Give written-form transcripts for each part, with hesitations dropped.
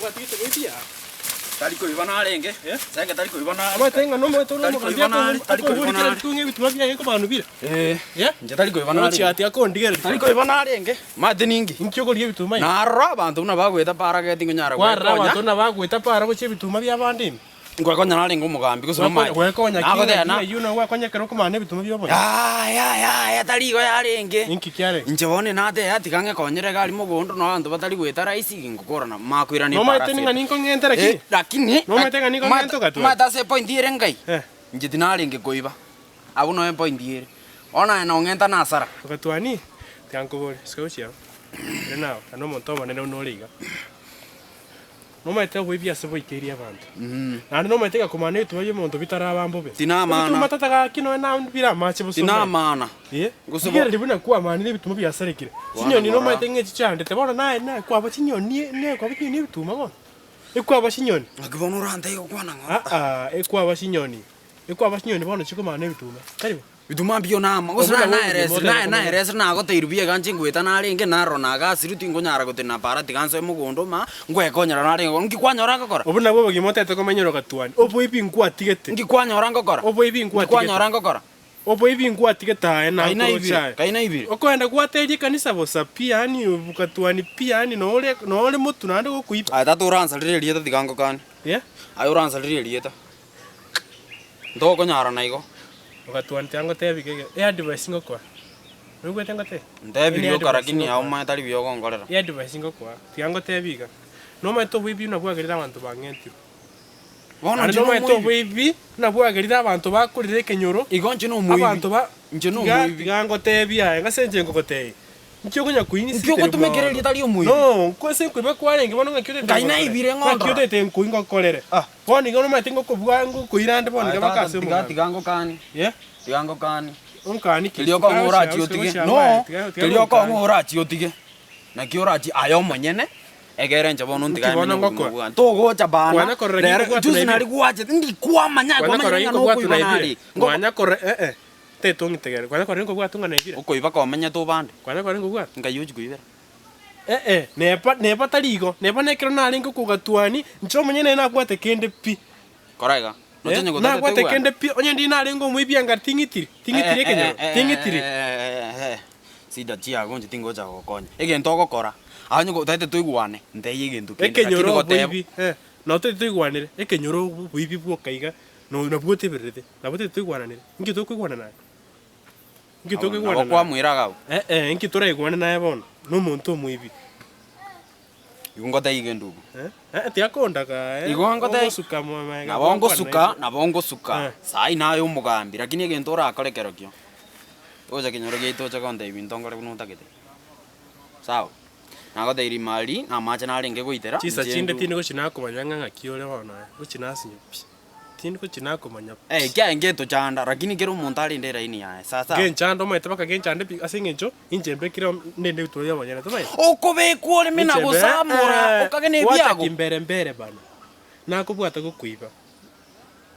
Watite goitia. Taliko ibana renge. Senge taliko ibana. Amatenga no moto no taliko ibana. Tunge bituma bya yeko banu bira. Nje taliko ibana. Chati akondigere. Taliko ibana renge. Mate ningi. Nkyoko lye bituma. Narra abantu na bagweta para geti ngonyara. Warra abantu na bagweta para ko bituma bya bandini. Ngwakonya narenga umugambi guso mai. Nakonya yuno wakonya kero ko mane bituma bya bonya. Ya taliko ya renge. Inki kyare. Nje wone nate atikange konyere gali mugondo no bantu batali gweta raisi ngukora makwira ni para. No mate ninga ninko ngentera ki. Lakini no mate ninga ngento gatu. Mata se point dire ngai. Nje tinarenge koiba. Abu no point dire. Ona na ngenta na sara. Gatwani. Tianko bole. Skochia. Renao, ano montoma nene no liga. No mate webia se boikeria abantu. Na no mate ka komane tuwe monto bitara bambobe. Tina mana. Tu matata ka kino na bira mache buso. Tina mana. Gusubira libuna kwa mani bituma bya sarekire. Sinyoni no mate ngechi chande te bona na kwa ba sinyoni ne kwa bitini bituma bona. Ekwa ba sinyoni. Akibona uranda yo kwana nga. Ekwa ba sinyoni. Ekwa ba sinyoni bona chiko mane bituma. Karibu. Bituma mbio nama. Gusura na eres na go teirubia ganchi ngweta na renge na rona ga siruti ngonyara go tena para tiganso mugondo ma ngwekonyara na renge ngikwanyora ngakora. Obuna bwo gimotete ko menyoro gatwani. Obo ibi nkwa tigete. Ngikwanyora ngakora. Obo ibi nkwa tigete. Ngikwanyora ngakora. Obo ibi nkwa tigeta na ko. Kaina ibiri. Okwenda gwateje kanisa bosa pia ni bukatwani pia ni no ole mutu nande go kuipa. Tatu uransa ririeta tigango kan. Ayo uransa ririeta. Ndo konyara na igo. Okatwani tango tebi kege. Advice ngokwa. Rugo tango te. Ndebi yo karakini au ma tali byo gongorera. Advice ngokwa. Tango tebi ga. No mato wibi na bwagerira abantu bangenti. Bona no mato wibi na bwagerira abantu bakurire kenyoro. Igonje no muibi. Abantu ba nje no muibi. Gango tebi ya ngasenje ngokoteye. Nchyo gonya kuini site. Nchyo tumegereri tali umuibi. No, kwese kwibe kwarenga bono ngakyote. Kaina ibire ngondra. Ngakyote te nkuingo kolere. Boni ngono matingo ko bwangu kuirande boni gabakase mu. Tigango kani. Tigango kani. Onkani kiliyoko ngorachi otige. No. Kiliyoko ngorachi otige. Na kiorachi ayo monyene. Egere nje bono ntiga mino. Togo chabana. Juzi nali kuache ndi kuamanya kwa manya no kuibanali. Ngwanya kore teto ngitegere. Kwana kore ngo bwatunga na ibira. Uko ibaka wamenya to bande. Kwana kore ngo bwa. Ngayuji kuibera. Nepa taligo. Nepa nekero nali ngo kugatwani. Ncho monyene na kwate kende pi. Koraiga. Na kwate kende pi. Onye ndi nali ngo muibia ngar tingitiri. Tingitiri kenyo. Tingitiri. Sida chia gonje tingo cha gokonya. Egento gokora. Anyo go tate tuiguane. Ndeye gento kende. Ekenyoro buibi. No te tuiguanire. Ekenyoro buibi bwokaiga. No na bwote berede. Na bwote tuiguanire. Ngi tuiguana naye. Ngi tuiguana naye. Kwa mwiraga. Ngi tora iguana naye bono. No muntu muibi. Igongota igendu. Ti akondaga. Igongota suka mwa. Na bongo suka. Sai nayo mugambi lakini egento ra korekero kyo. Oja kinyoro geito cha konde ibintongore kunuta kete. Sawa. Nago deiri mali na macha na renge goitera. Chisa chinde tini go china komanya nga kiole hono. Go china sinyo. Tini go china komanya. Kya ngeto chanda lakini kero montali ndera ini ya. Sasa. Gen chando mai tabaka gen chande asingencho injembe kiro ndende tuya banyana tabai. Okube kuole mina go samura. Okagene byago. Mbere bana. Nako bwata go kuiba.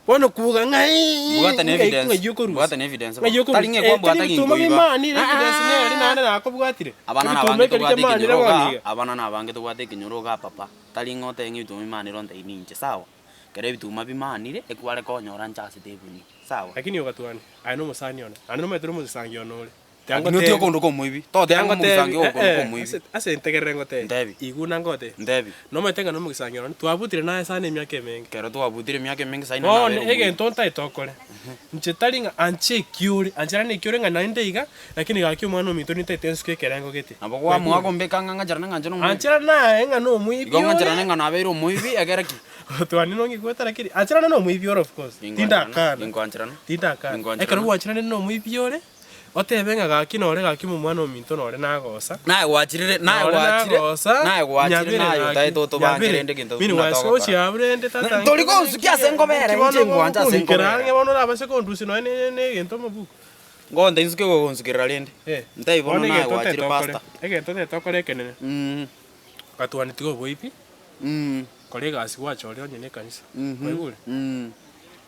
Bono kuga ngai. Bwata na evidence. Bwata na evidence. Talinge kwa bwata ngingo iba. Ni evidence ne nana nako bwatire. Abana na bange to bwate kinyoroga. Abana na bange to bwate kinyoroga papa. Talingo tengi bitumi mani ronde ininje sawa. Kere bituma bimanire ekwale ko nyora nchase tebuni. Sawa. Lakini yogatwani. Ano musani ona. Ano metero musangi onole. Ndio kondo ko muibi. To te ngo musange ko muibi. Ase integere ngote. Iguna ngote. Ndebi. No metenga no musange no. Twabutire na sana emyaka emengi. Kero twabutire emyaka emengi saina na. No ege ntonta itokore. Nchetalinga anche kiuri. Anjara ne kiuri nga nainde iga lakini gaki mwana mito nite tenske kerengo gete. Abo kwa mwa gombe kanga ngajara nga njano. Anjara na enga no muibi. Go ngajara nga na bero muibi agera ki. Twani no ngikueta lakini anjara no muibi of course. Tinda kana. Ingo anjara. Tinda kana. Ekero anjara no muibi ore. Otebenga gaki nore gaki mu mwana ominto nore nagosa. Nae wachire nayo taito to bangirende kinto. Mini waso chiabrende tata. Toliko usikia sengo mere injengo anja sengo. Keranga bono labase kondusi no ne gento mabuku. Ngonde insuke go gonsikira rende. Ndai bono nae wachire pasta. Egento te tokore kenene. Katwani tigo boipi. Kolega asiwacho leo nyene kanisa. Kwaigule.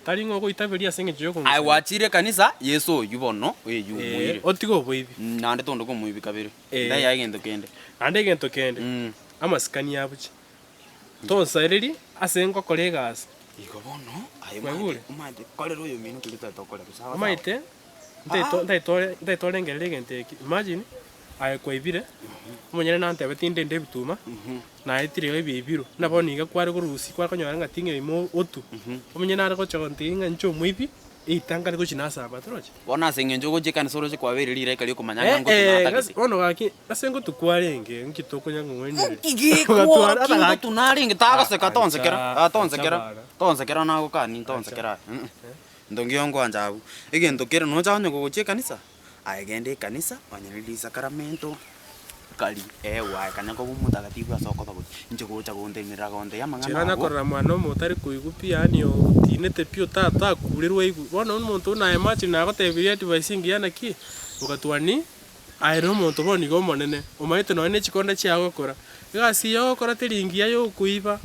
Taringo ko itaberia senge joko. Ai wachire kanisa Yesu yubono yumuire. Otigo boibi. Nande tondo ko muibi kabiri. Ndai agento kende. Ande gento kende. Amaskani yabuchi. Tonsa ereri asengo kolegas. Iko bono ai mwagule. Umande kolero yo minu kilita tokole kusawa. Umaite. Ndai tore ngere gente. Imagine ai koibire. Umunyere nante betinde ndebituma. Na etire ebibiro. Naboniga kware kurusi kwa konyora ngatinge imo otu. Umunyere nare ko chontinga ncho muibi. Itanga ko chinasa batroche. Bona senge njogo jekana soro kwa beri reka liko manyanga ngo tunata. Ono gaki asengo tukwarenge nkitoko nyangwene. Igiko tunaringe taga seka tonsekera nago kani tonsekera. Ndongiongo anjabu. Igento kera no chanyo go kanisa. Aigende kanisa wanyelili sakramento. Kali wa kana ko mutagatifu asoko to nje gocha gonde miragonde yamangana chirana korra mwana mutari kuigupia ani o tinete pio tata kulirwe igu bona umuntu na imagine na gotebiria device yana ki ugatwani airo muntu boni go monene umaite no ne chikonda chia gukora igasi yo gukora tiringia yo kuiba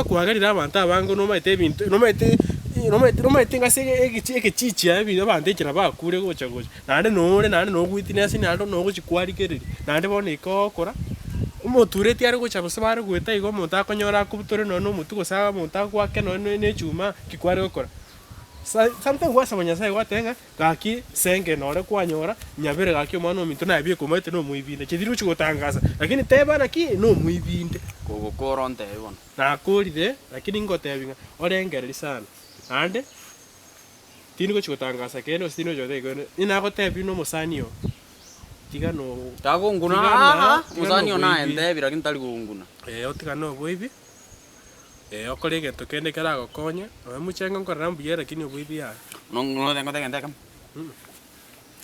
kwagarira abantu abangu no maite bintu no maite ngase egichichi abi abande kira bakure gocha nande no gwitinesi nande no gochikwarikeri nande bone ikokora umutureti ari gocha busabare gweta igo muntu akonyora kubutore no mutu gosaba muntu akwake no ne chuma kikware gokora something wasa banyasa gwatenga gaki senge nore kwanyora nyabere gaki mwana ominto na bie kumaite no muibinde chithiru chigotangaza lakini tebana ki no muibinde koronte bona na kuride lakini ngotebinga orengereri sana ande tini ko chigotangaza kene osino jode ko ina gotebi no musanio tiga no tago nguna musanio na ende bira kintali gunguna otiga no boibi okore gento kende kara gokonya no muchenga ngorra mbuye lakini boibi ya no tengo kam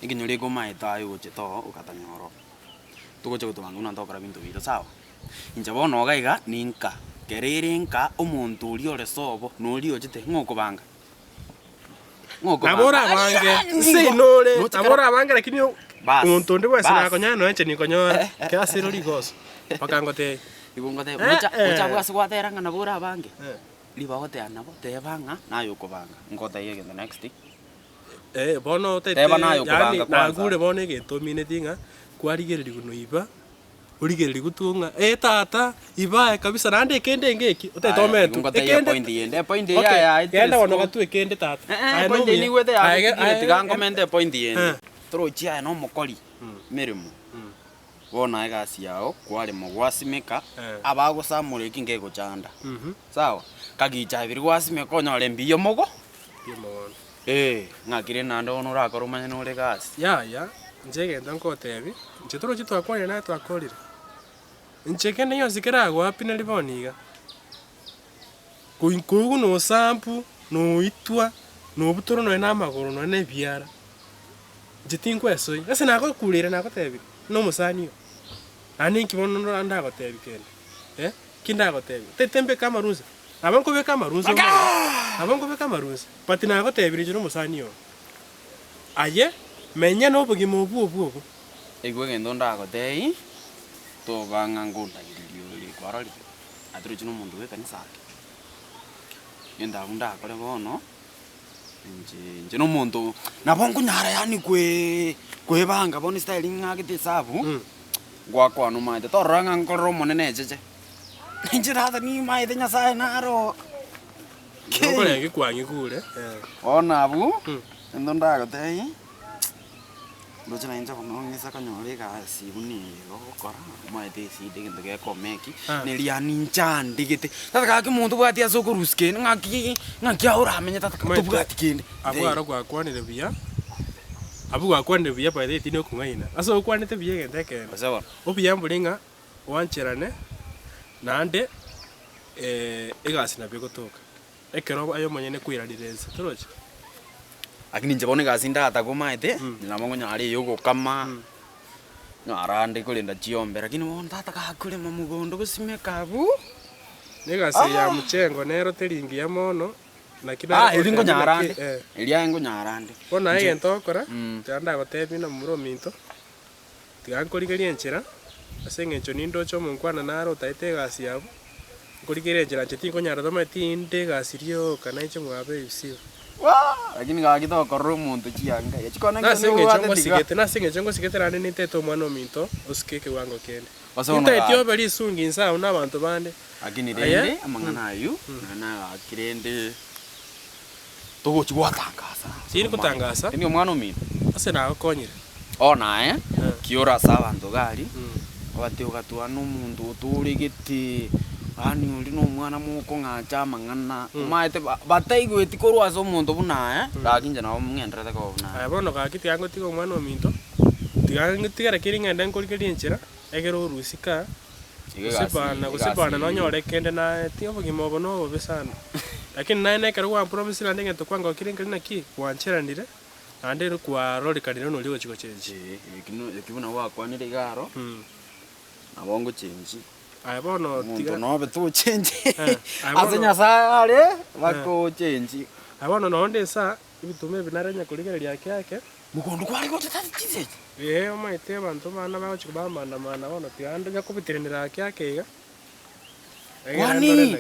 ikinyori go maita ayo chito ukatanyoro tugoche gutubanga ntokora bintu biro sawa inje bono gaiga ninka kererinka omuntu uri ore sobo nuri ochite ngokubanga nabora bange sinore nabora bange lakini umuntu ndi wese nakonya no enche nikonyora kasiro ligos pakangote ibungote mucha bwasi gwatera ngana bora bange liba gote anabo tebanga nayo kubanga ngota yege the next bono tete yani nagure bono gento minetinga kwarigereri kuno iba urigereri gutunga tata iba kabisa nande kende ngeki utetometu ekende point ya yenda wono gatu ekende tata point ni wete ya tigango mente point yende trochia no mokori mirimo bona egasi yao kwari mugwasimeka abago samure kinge gochanda sawa kagicha biri gwasimeka onyore mbiyo mogo ngakire nando ono rakorumanya no re gasi ya njege ndankotebi nchitoro chitwakwanya na twakorire nchekene yosikira gwapi na liboniga kuinkugu no sampu no itwa no butoro no na magoro no ne biara jitinkwesoi ase nako kulire nako tebi no musanio ani kibono no anda ko tebi kende kinda ko tebi tetembe kamaruza abanko be kamaruza pati nako tebi jiro musanio aye menya no bugimo obu igwe gendo ndako tei to banga ngunda ngirio kwarali atro chino mundu we kanisa yenda unda kore bono nje no mundu nabongo nyara yani kwe banga boni style ngakite sabu gwakwa no maite to ranga ngoro monene jeje nje rada ni maite nyasaye naro ngokole ngikwangi kule ona bu ndo ndako tei Ndoche na inja kunongeza kanyore kasi buni gukora maite sidi kintu ge komeki neria ninja ndigite tata kaki muntu bwati asoko ruske ngaki aura amenye tata tubwati kindi abu ara kwa kwanire biya abu kwa kwanire biya pa ite no kungaina aso kwanite biya gende kende sawa obiya mbulinga wancherane nande egasi na byo gotoka ekero ayo manyene kwiradirense toroche lakini njabone kasi ndata kumaite ninamongo nyari yugo kama ngarande kulinda chiombe lakini won tata kakule mamugondo kusime kabu negasi ya muchengo nero teringi ya mono na kida ilingo nyarande ilia ngo nyarande bona yento kora tanda gotebi na muro minto tigankorigeria enchera asengencho nindo cho munkwana naro taite gasi yabo nkorigeria enchera chetingo nyara doma tinde gasi rio kana icho mwabe usio lakini gagito korro muntu chianga yachikona nasinge chongo sigete rane niteto mwana minto usikeke wango kende nitaitio bali sungi nsa una abantu bande lakini rende amangana ayu na kirende togo chigwatangaza siri kutangaza ndio mwana minto ase na konyire ona kiora sawa ndogali wati ugatua no muntu uturigiti ani uri no mwana muko ngacha mangana maite bataigweti korwa so muntu buna gakinja na mngendera ko buna bono gakiti yango tigo mwana minto tigara kiringenda nkorikeri enchera egero rusika kusipana no nyore kende na tiyo bugimo bono obesana lakini naye kero wa promise na ndenge to kwanga kiringeri na ki wancherandire ande kwa roli kadino no ligo chiko chenji kibuna wa kwanire garo abongo chenji bono tiga no betu chenji azenya sare bako chenji bono no onde sa ibitume binarenya kuligereria yake mukondo kwari gote tatize maite abantu bana bacho kubamba mana bono tianda nyakubitirenera yake iga kwani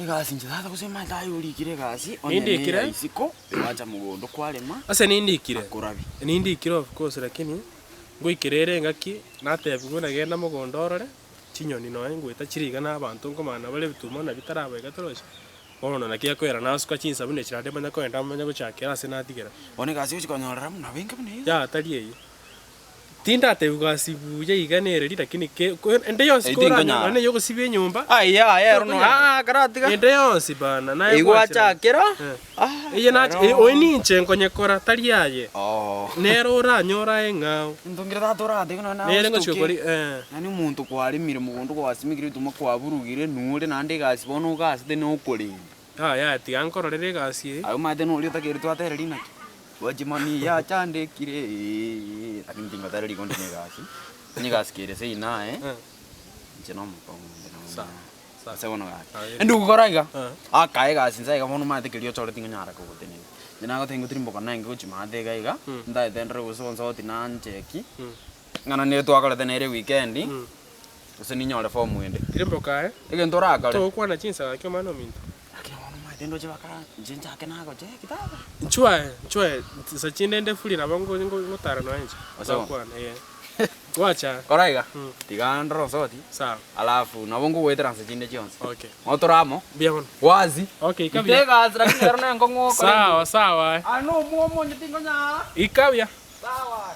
egasi njada kusema ndayo ulikire gasi onye isiko acha mugondo kwarema ase nindikire akurabi nindikire of course lakini ngwikirere ngaki natebwo nagenda mugondo orore chinyoni no ngwita chiriga na abantu ngomana bale bituma na bitaraba igatoroje bono nakia kwera nasuka chinsa bune chirade manya ko enda manya guchakera ase natigera one gasi uchikonyorera muna benga bune ya tari eyi tinda te ugasi buye iganere lakini ende yose kora nane yogo sibe nyumba aya runo karatiga ende yose bana naye igwachakera eye na oini nchengo nyekora tari yaye nero ranyora engao ndongira tatora de na nere ngo chikori nani muntu kwari mire mugondo kwasimigire tuma kwaburugire nure nande gasi bono gasi de no kori ya tigankororere gasi ayo mate no liota kire twatera linaki wajimani ya chande kire lakini tinga tayari kondi ni gasi kire sei nae jeno mpongo sa wono ga ndu koraiga akae gasi nzai ga mono mate kire chore tinga nyara ko goteni jena ga tengo trimbo kana ngi uchi mate ga iga ndai tendre uso onso tinancheki ngana ne twakala tenere weekend uso ni nyore form wende trimbo kae ege ndora kale to kwana chinsa kyo mano minto tendo chaka jinja kenago je kitaba chwa sa chinende fuli na bango ngotara no anje kwana wacha koraiga tigandro soti sawa alafu na bongo wetra sa chinde chionse okay motoramo bien wazi okay kabia tega azra kinero na ngongo sawa ano muo mo nyitingo nya ikabia sawa